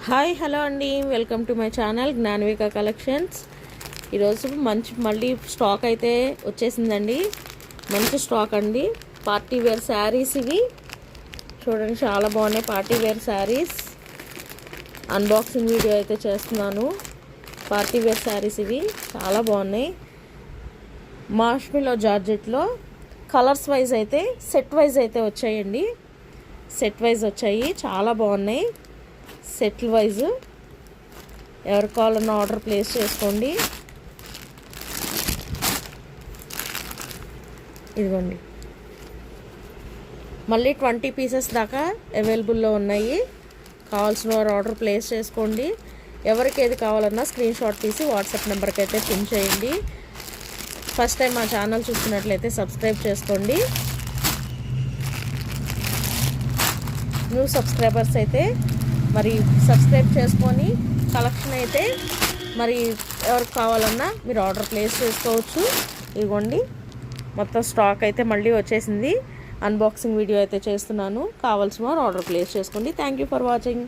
Hi hello అండి, welcome to my channel Gnanavika collections. ఈరోజు మళ్ళీ స్టాక్ అయితే వచ్చేసిందండి. మంచి స్టాక్ అండి. పార్టీ వేర్ శారీస్ ఇవి చూడండి, చాలా బాగున్నాయి. Party wear sarees unboxing video అయితే చేస్తున్నాను. పార్టీ వేర్ శారీస్ ఇవి చాలా బాగున్నాయి. మాష్మిలో జార్జెట్లో కలర్స్ వైజ్ అయితే సెట్ వైజ్ అయితే వచ్చాయండి. సెట్ వైజ్ వచ్చాయి, చాలా బాగున్నాయి. సెటిల్ వైజ్ ఎవరు కావాలన్నా ఆర్డర్ ప్లేస్ చేసుకోండి. ఇదిగోండి, మళ్ళీ 20 పీసెస్ దాకా అవైలబుల్లో ఉన్నాయి. కావాల్సిన వారు ఆర్డర్ ప్లేస్ చేసుకోండి. ఎవరికి ఏది కావాలన్నా స్క్రీన్ షాట్ తీసి వాట్సాప్ నెంబర్కి అయితే పిన్ చేయండి. ఫస్ట్ టైం మా ఛానల్ చూస్తున్నట్లయితే సబ్స్క్రైబ్ చేసుకోండి. న్యూ సబ్స్క్రైబర్స్ అయితే మరి సబ్స్క్రైబ్ చేసుకొని కలెక్షన్ అయితే మరి ఎవరికి కావాలన్నా మీరు ఆర్డర్ ప్లేస్ చేసుకోవచ్చు. ఇదిగోండి, మొత్తం స్టాక్ అయితే మళ్ళీ వచ్చేసింది. అన్బాక్సింగ్ వీడియో అయితే చేస్తున్నాను. కావాల్సిన వారు ఆర్డర్ ప్లేస్ చేసుకోండి. Thank you for watching.